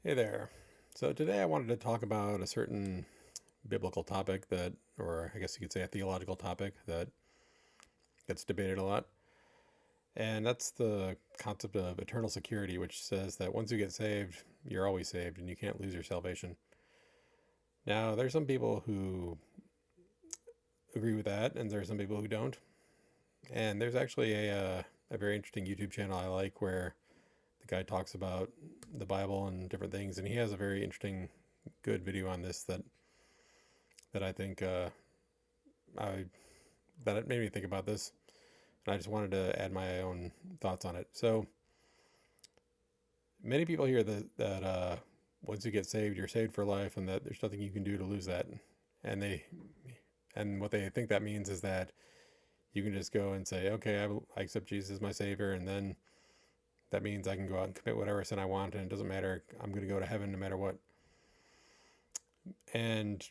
Hey there. So today I wanted to talk about a certain biblical topic that, or I guess you could say a theological topic that gets debated a lot. And that's the concept of eternal security, which says that once you get saved, you're always saved and you can't lose your salvation. Now, there's some people who agree with that, and there's some people who don't. And there's actually a very interesting YouTube channel I like where the guy talks about the Bible and different things, and he has a very interesting, good video on this that I think I that it made me think about this, and I just wanted to add my own thoughts on it. So many people hear that once you get saved, you're saved for life, and that there's nothing you can do to lose that. And what they think that means is that you can just go and say, okay, I accept Jesus as my savior, and then that means I can go out and commit whatever sin I want, and it doesn't matter. I'm going to go to heaven no matter what. And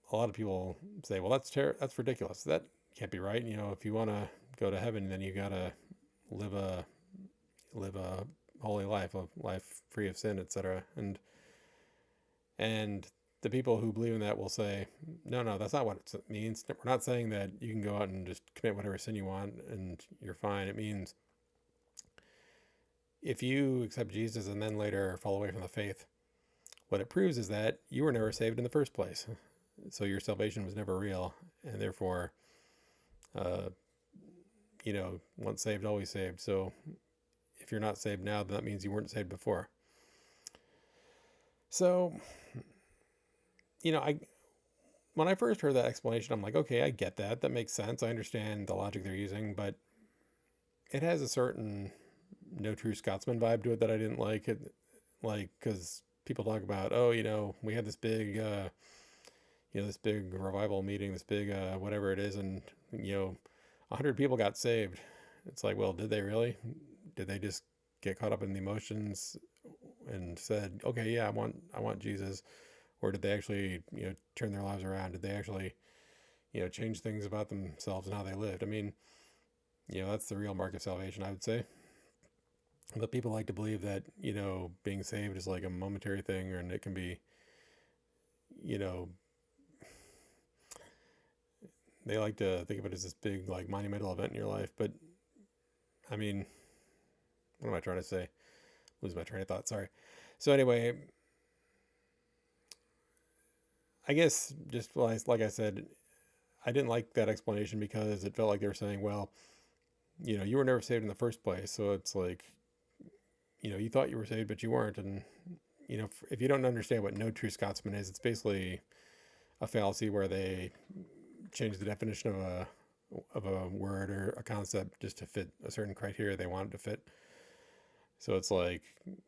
a lot of people say, well, that's ridiculous. That can't be right. If you want to go to heaven, then you gotta live a live a holy life, a life free of sin, etc. And the people who believe in that will say, no, no, that's not what it means. We're not saying that you can go out and just commit whatever sin you want and you're fine. It means if you accept Jesus and then later fall away from the faith, what it proves is that you were never saved in the first place. So your salvation was never real, and therefore, uh, once saved, always saved. So if you're not saved now, then that means you weren't saved before. So, I when I first heard that explanation, I'm like, okay, I get that. That makes sense. I understand the logic they're using, but it has a certain no true Scotsman vibe to it that I didn't like. It like because people talk about, oh, we had this big revival meeting, this big whatever it is, and 100 people got saved. It's like, well, did they really? Did they just get caught up in the emotions and said, okay, yeah, I want Jesus, or did they actually turn their lives around? Did they actually change things about themselves and how they lived? I mean, that's the real mark of salvation, I would say. But people like to believe that being saved is like a momentary thing, and it can be you know they like to think of it as this big like monumental event in your life. But I mean, what am I trying to say? Lose my train of thought. Sorry. So anyway, I guess just like I said, I didn't like that explanation because it felt like they were saying, well, you were never saved in the first place. So it's like, you thought you were saved, but you weren't. And, if you don't understand what no true Scotsman is, it's basically a fallacy where they change the definition of a word or a concept just to fit a certain criteria they want it to fit. So it's like,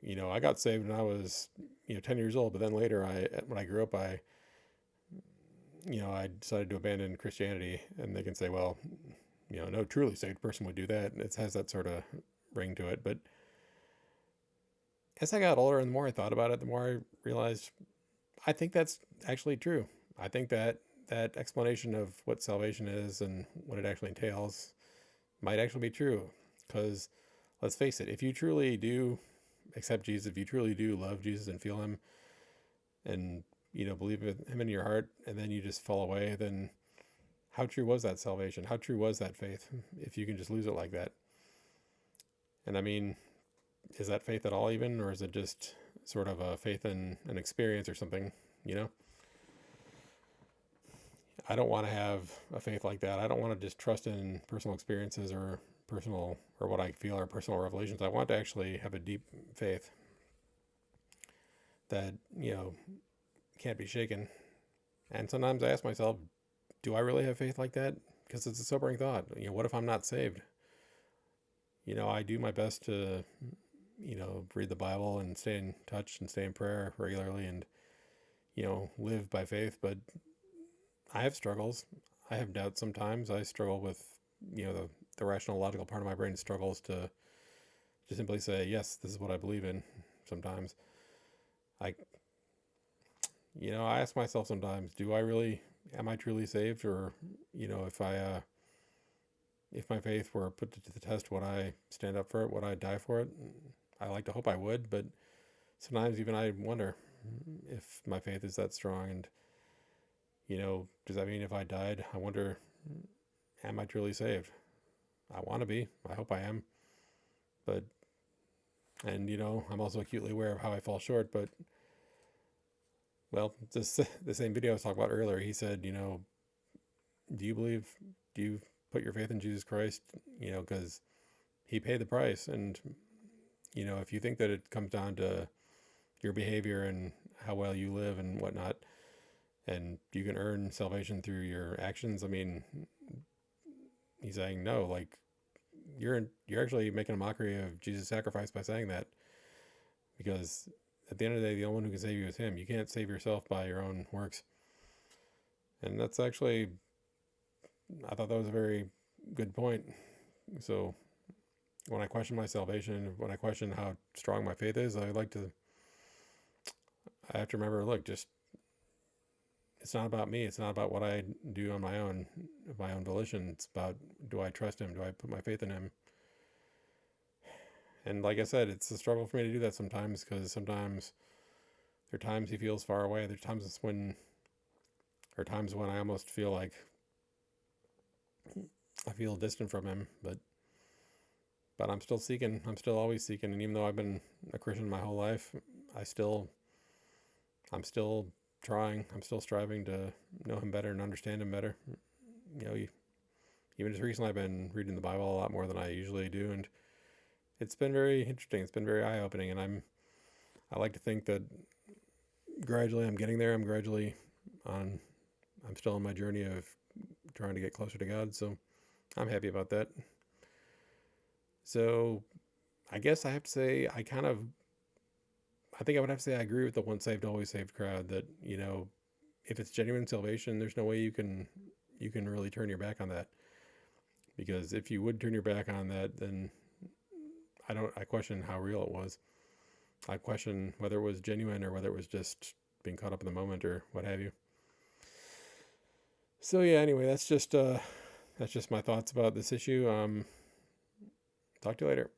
I got saved when I was, 10 years old, but then later when I grew up, I decided to abandon Christianity, and they can say, well, no truly saved person would do that. It has that sort of ring to it. But as I got older and the more I thought about it, the more I realized I think that's actually true. I think that explanation of what salvation is and what it actually entails might actually be true. Because let's face it, if you truly do accept Jesus, if you truly do love Jesus and feel him and believe him in your heart, and then you just fall away, then how true was that salvation? How true was that faith if you can just lose it like that? And I mean, is that faith at all even, or is it just sort of a faith in an experience or something? You know, I don't want to have a faith like that. I don't want to just trust in personal experiences or what I feel are personal revelations. I want to actually have a deep faith that can't be shaken. And sometimes I ask myself, do I really have faith like that? Because it's a sobering thought. What if I'm not saved? I do my best to read the Bible and stay in touch and stay in prayer regularly and live by faith. But I have struggles. I have doubts sometimes. I struggle with the rational, logical part of my brain struggles to simply say, yes, this is what I believe in. Sometimes I I ask myself sometimes, am I truly saved? Or if my faith were put to the test, would I stand up for it? Would I die for it? I like to hope I would, but sometimes even I wonder if my faith is that strong. And, does that mean if I died, I wonder, am I truly saved? I want to be. I hope I am. But, and, I'm also acutely aware of how I fall short. But, well, this the same video I was talking about earlier, he said, do you put your faith in Jesus Christ? Because he paid the price. And, if you think that it comes down to your behavior and how well you live and whatnot, and you can earn salvation through your actions, I mean, he's saying no. Like, you're actually making a mockery of Jesus' sacrifice by saying that, because at the end of the day, the only one who can save you is him. You can't save yourself by your own works. And that's actually, I thought that was a very good point. So when I question my salvation, when I question how strong my faith is, I have to remember, look, just, it's not about me. It's not about what I do on my own volition. It's about, do I trust him? Do I put my faith in him? And like I said, it's a struggle for me to do that sometimes, because sometimes there are times he feels far away. There are times when I almost feel like I feel distant from him, but I'm still seeking. I'm still always seeking. And even though I've been a Christian my whole life, I'm still trying. I'm still striving to know him better and understand him better. Even just recently, I've been reading the Bible a lot more than I usually do, and it's been very interesting. It's been very eye-opening, and I like to think that gradually I'm getting there. I'm still on my journey of trying to get closer to God, so I'm happy about that. So I guess I have to say, I think I would have to say I agree with the once saved, always saved crowd, that, if it's genuine salvation, there's no way you can really turn your back on that. Because if you would turn your back on that, then I question how real it was. I question whether it was genuine or whether it was just being caught up in the moment or what have you. So yeah, anyway, that's just my thoughts about this issue. Talk to you later.